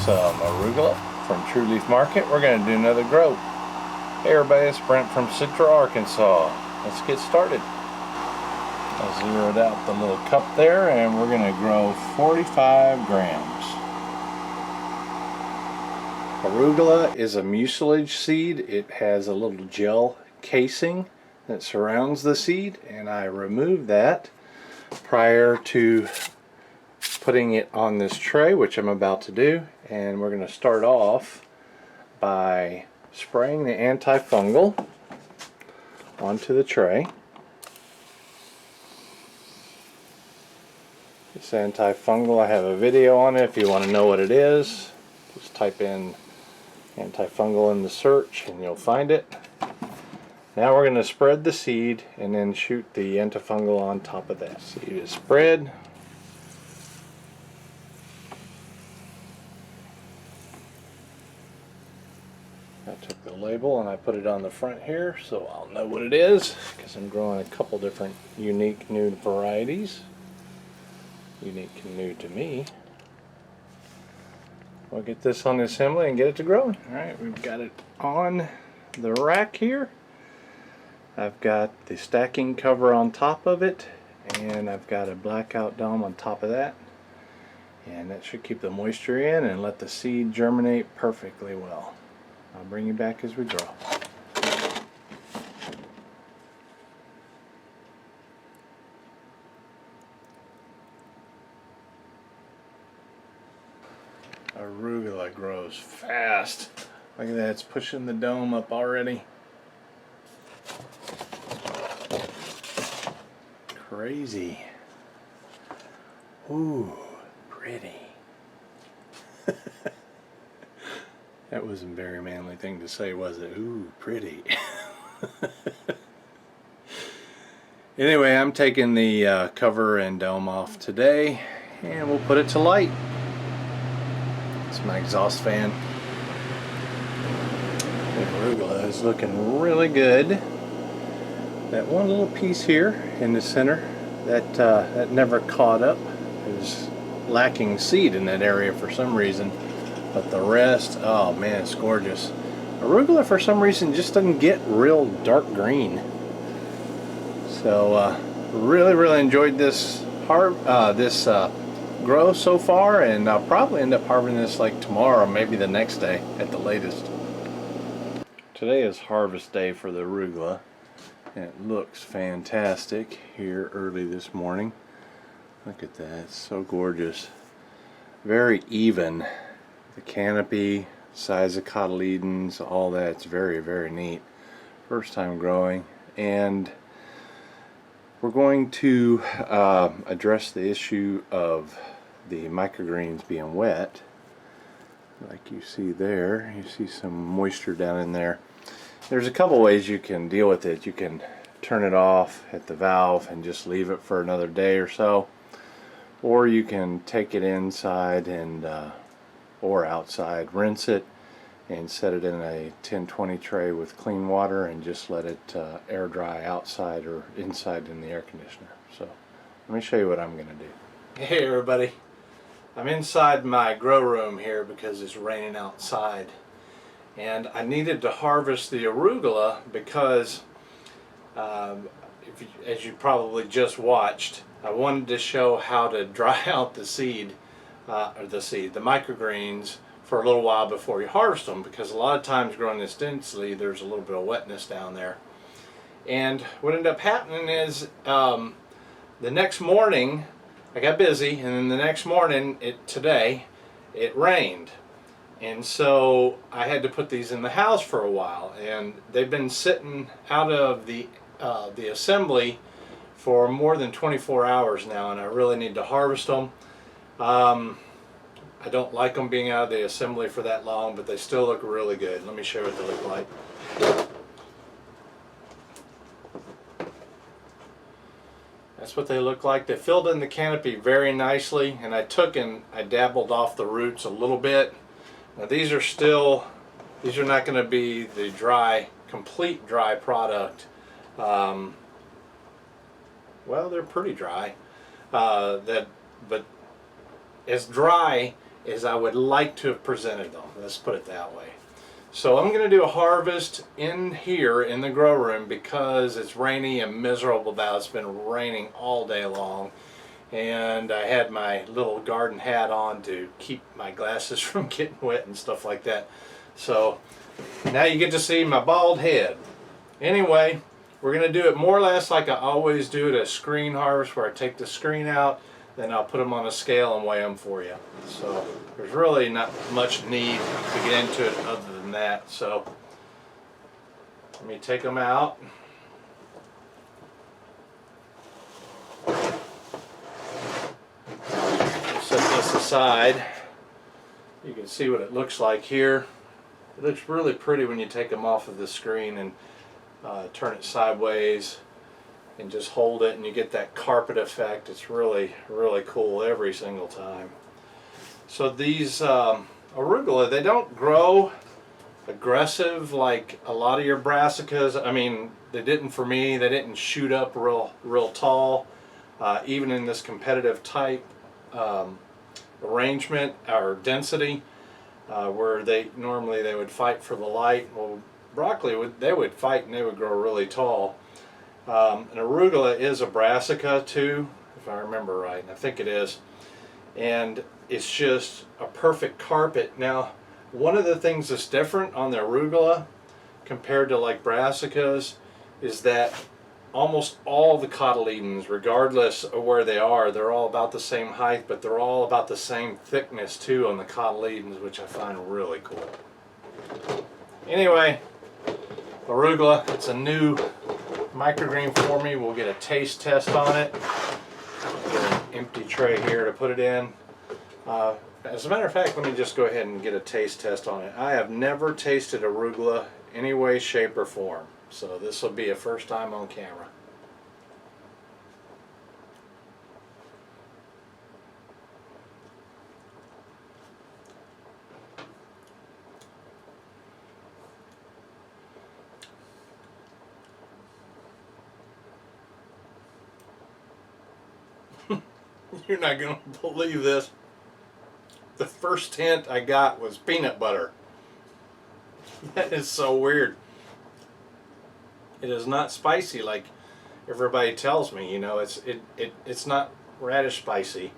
some arugula from True Leaf Market. We're going to do another grow. Hey everybody, it's Brent from Central Arkansas. Let's get started. I zeroed out the little cup there and we're going to grow 45 grams. Arugula is a mucilage seed. It has a little gel casing that surrounds the seed, and I removed that prior to putting it on this tray, which I'm about to do. And we're going to start off by spraying the antifungal onto the tray. This antifungal, I have a video on it if you want to know what it is. Just type in antifungal in the search and you'll find it. Now we're going to spread the seed and then shoot the antifungal on top of that. Seed is spread. I took the label and I put it on the front here so I'll know what it is, because I'm growing a couple different unique new varieties. Unique and new to me. We'll get this on the assembly and get it to growing. Alright, we've got it on the rack here. I've got the stacking cover on top of it, and I've got a blackout dome on top of that. And that should keep the moisture in and let the seed germinate perfectly well. I'll bring you back as we grow. Arugula grows fast. Look at that, it's pushing the dome up already. Crazy. Ooh, pretty. That wasn't a very manly thing to say, was it? Ooh, pretty. Anyway, I'm taking the cover and dome off today, and we'll put it to light. It's my exhaust fan. The arugula is looking really good. That one little piece here in the center, that never caught up. It was lacking seed in that area for some reason. But the rest, oh man, it's gorgeous. Arugula for some reason just doesn't get real dark green. So really enjoyed this grow so far, and I'll probably end up harvesting this like tomorrow, maybe the next day at the latest. Today is harvest day for the arugula, and it looks fantastic here early this morning. Look at that, it's so gorgeous. Very even. The canopy, size of cotyledons, all that's very neat. First time growing, and we're going to address the issue of the microgreens being wet. Like you see there, you see some moisture down in there. There's a couple ways you can deal with it. You can turn it off at the valve and just leave it for another day or so, or you can take it inside and or outside, rinse it and set it in a 10-20 tray with clean water and just let it air dry outside or inside in the air conditioner. So let me show you what I'm going to do. Hey everybody, I'm inside my grow room here because it's raining outside, and I needed to harvest the arugula because as you probably just watched, I wanted to show how to dry out the seed, the microgreens, for a little while before you harvest them, because a lot of times growing this densely there's a little bit of wetness down there. And what ended up happening is the next morning I got busy, and then the next morning today it rained, and so I had to put these in the house for a while, and they've been sitting out of the assembly for more than 24 hours now, and I really need to harvest them. I don't like them being out of the assembly for that long, but they still look really good. Let me show you what they look like. That's what they look like. They filled in the canopy very nicely, and I took and I dabbled off the roots a little bit. Now these are not going to be the complete dry product. Well, they're pretty dry. But as dry as I would like to have presented them. Let's put it that way. So I'm going to do a harvest in here in the grow room because it's rainy and miserable out. It's been raining all day long, and I had my little garden hat on to keep my glasses from getting wet and stuff like that. So now you get to see my bald head. Anyway, we're going to do it more or less like I always do at a screen harvest, where I take the screen out, then I'll put them on a scale and weigh them for you. So there's really not much need to get into it other than that. So let me take them out. Set this aside. You can see what it looks like here. It looks really pretty when you take them off of the screen and turn it sideways and just hold it, and you get that carpet effect. It's really, really cool every single time. So these arugula, they don't grow aggressive like a lot of your brassicas. I mean, they didn't for me. They didn't shoot up real tall, even in this competitive type arrangement or density, where they would fight for the light. Well, broccoli, they would fight and they would grow really tall. An arugula is a brassica too, if I remember right, and I think it is. And it's just a perfect carpet. Now, one of the things that's different on the arugula compared to like brassicas is that almost all the cotyledons, regardless of where they are, they're all about the same height, but they're all about the same thickness too on the cotyledons, which I find really cool. Anyway, arugula, it's a new microgreen for me. We'll get a taste test on it. Get an empty tray here to put it in. As a matter of fact, let me just go ahead and get a taste test on it. I have never tasted arugula any way, shape, or form, so this will be a first time on camera. You're not going to believe this. The first hint I got was peanut butter. That is so weird. It is not spicy like everybody tells me. You know, it's not radish spicy.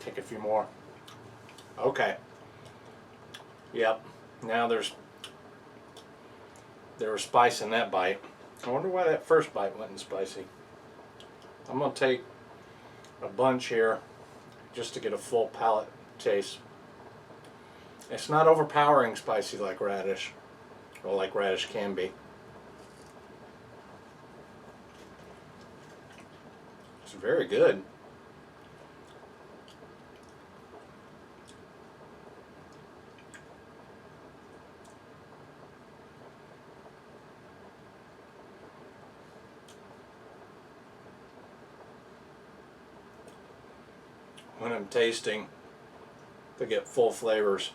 Take a few more. Okay. Yep. Now there was spice in that bite. I wonder why that first bite wasn't spicy. I'm going to take a bunch here just to get a full palate taste. It's not overpowering spicy like radish, or like radish can be. It's very good. When I'm tasting to get full flavors,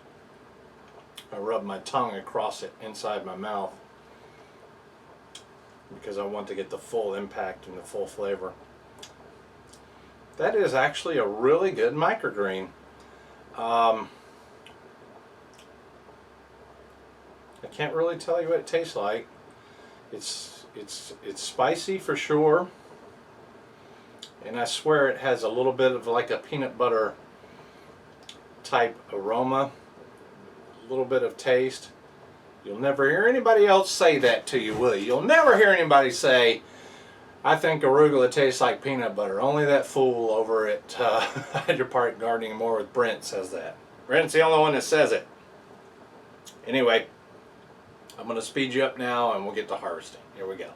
I rub my tongue across it inside my mouth because I want to get the full impact and the full flavor. That is actually a really good microgreen. I can't really tell you what it tastes like. It's spicy for sure. And I swear it has a little bit of like a peanut butter type aroma, a little bit of taste. You'll never hear anybody else say that to you, will you? You'll never hear anybody say, I think arugula tastes like peanut butter. Only that fool over at Hydropark Gardening More with Brent says that. Brent's the only one that says it. Anyway, I'm going to speed you up now and we'll get to harvesting. Here we go.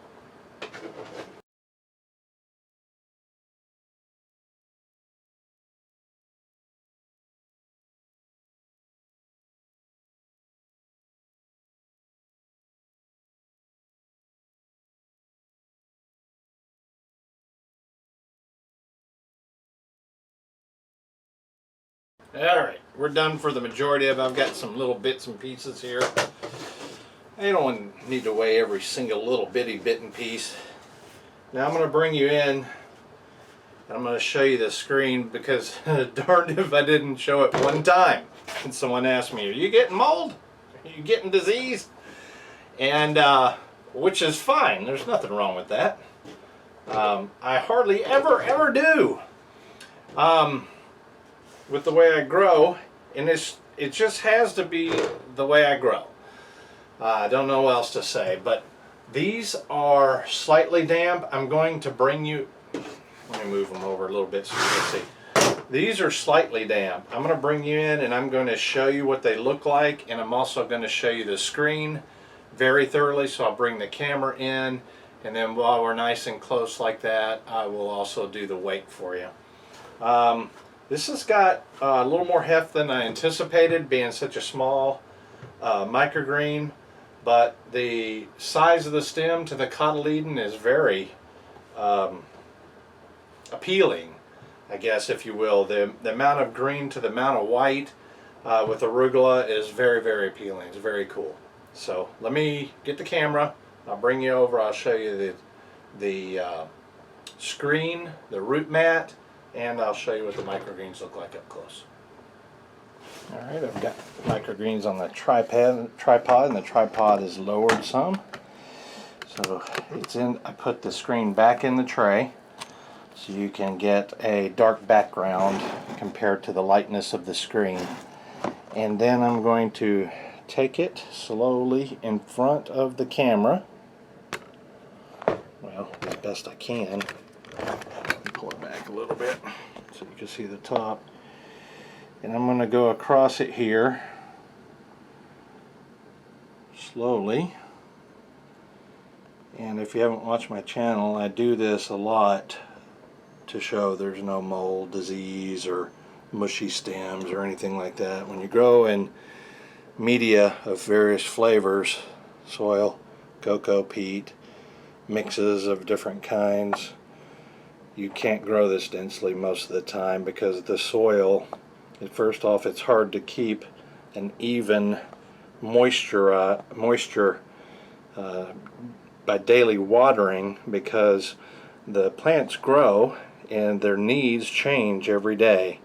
Alright, we're done for the majority of it. I've got some little bits and pieces here. I don't need to weigh every single little bitty bit and piece. Now I'm going to bring you in I'm going to show you the screen because darned if I didn't show it one time. And someone asked me, are you getting mold? Are you getting disease? And which is fine. There's nothing wrong with that. I hardly ever do with the way I grow, and it just has to be the way I grow. I don't know what else to say, but these are slightly damp. I'm going to bring you, let me move them over a little bit so you can see. These are slightly damp. I'm going to bring you in and I'm going to show you what they look like, and I'm also going to show you the screen very thoroughly. So I'll bring the camera in, and then while we're nice and close like that, I will also do the weight for you. This has got a little more heft than I anticipated, being such a small microgreen, but the size of the stem to the cotyledon is very appealing, I guess, if you will. The amount of green to the amount of white with arugula is very appealing. It's very cool. So let me get the camera. I'll bring you over. I'll show you the screen, the root mat, and I'll show you what the microgreens look like up close. Alright, I've got microgreens on the tripod, and the tripod is lowered some. So it's in. I put the screen back in the tray so you can get a dark background compared to the lightness of the screen. And then I'm going to take it slowly in front of the camera. Well, as best I can. Pull it back a little bit so you can see the top. And I'm going to go across it here slowly. And if you haven't watched my channel, I do this a lot to show there's no mold, disease, or mushy stems or anything like that. When you grow in media of various flavors, soil, cocoa, peat, mixes of different kinds, you can't grow this densely most of the time because the soil, first off, it's hard to keep an even moisture by daily watering, because the plants grow and their needs change every day.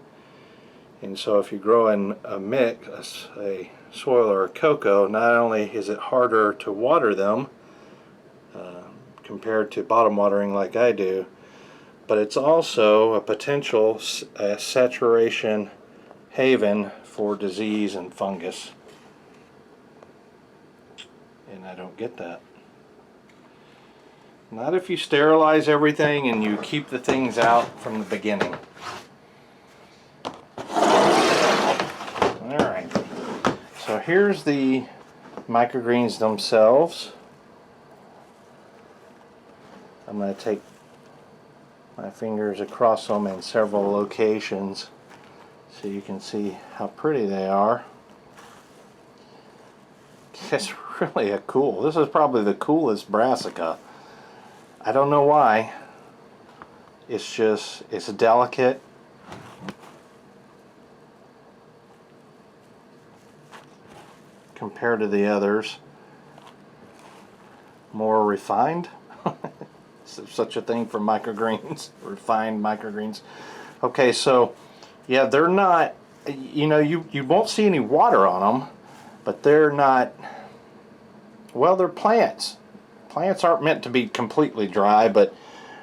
And so if you grow in a mix, a soil or a cocoa, not only is it harder to water them compared to bottom watering like I do, but it's also a potential saturation haven for disease and fungus. And I don't get that. Not if you sterilize everything and you keep the things out from the beginning. Alright, so here's the microgreens themselves. I'm going to take my fingers across them in several locations so you can see how pretty they are. It's really a cool. This is probably the coolest brassica. I don't know why. It's just, it's delicate. Compared to the others. More refined. Such a thing for microgreens. Refined microgreens. Okay, so yeah, they're not, you know, you won't see any water on them, but they're not, well, they're plants. Plants aren't meant to be completely dry, but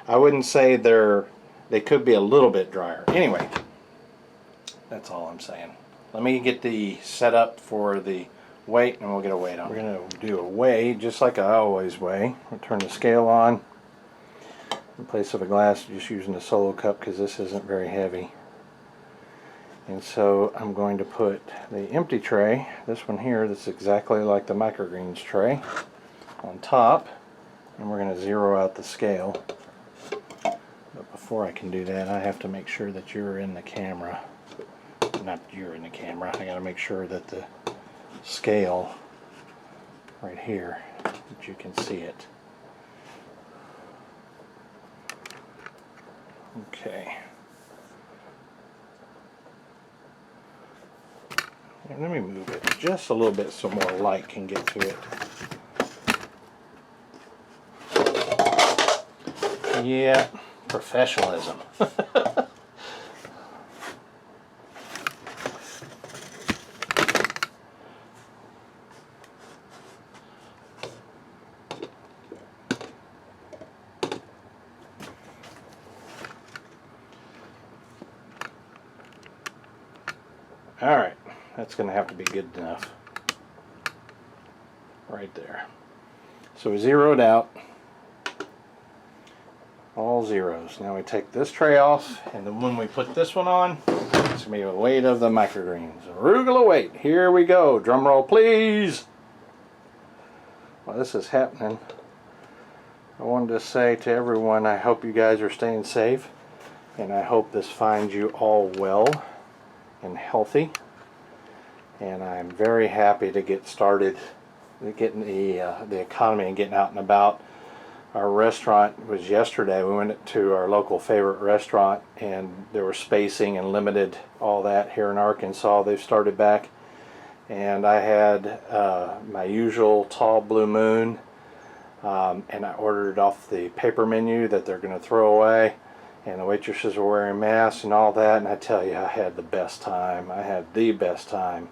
I wouldn't say they could be a little bit drier. Anyway, that's all I'm saying. Let me get the setup for the weight and we'll get a weight on. We're going to do a weigh just like I always weigh. We'll turn the scale on. In place of a glass, just using a solo cup because this isn't very heavy. And so I'm going to put the empty tray, this one here, that's exactly like the microgreens tray, on top. And we're going to zero out the scale. But before I can do that, I have to make sure that you're in the camera. Not you're in the camera. I got to make sure that the scale right here, that you can see it. Okay. And let me move it just a little bit so more light can get to it. Yeah, professionalism. Alright, that's going to have to be good enough. Right there. So we zeroed out all zeros. Now we take this tray off, and then when we put this one on, it's going to be the weight of the microgreens. Arugula weight. Here we go. Drum roll, please. While this is happening, I wanted to say to everyone, I hope you guys are staying safe, and I hope this finds you all well and healthy. And I'm very happy to get started getting the economy and getting out and about. Our restaurant was yesterday. We went to our local favorite restaurant, and there was spacing and limited all that here in Arkansas. They've started back, and I had my usual tall blue moon, and I ordered it off the paper menu that they're going to throw away, and the waitresses were wearing masks and all that, and I tell you, I had the best time. I had the best time.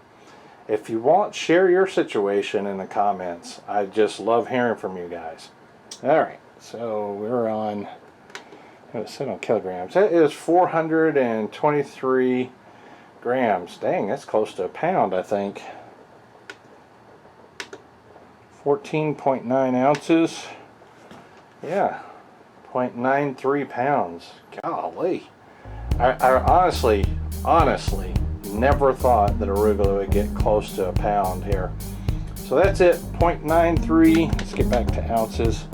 If you want, share your situation in the comments. I just love hearing from you guys. Alright, so we're on, it said on kilograms. That is 423 grams. Dang, that's close to a pound, I think. 14.9 ounces. Yeah, 0.93 pounds. Golly. I honestly never thought that arugula would get close to a pound here. So that's it, 0.93. Let's get back to ounces.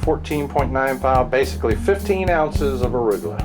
14.95, basically 15 ounces of arugula.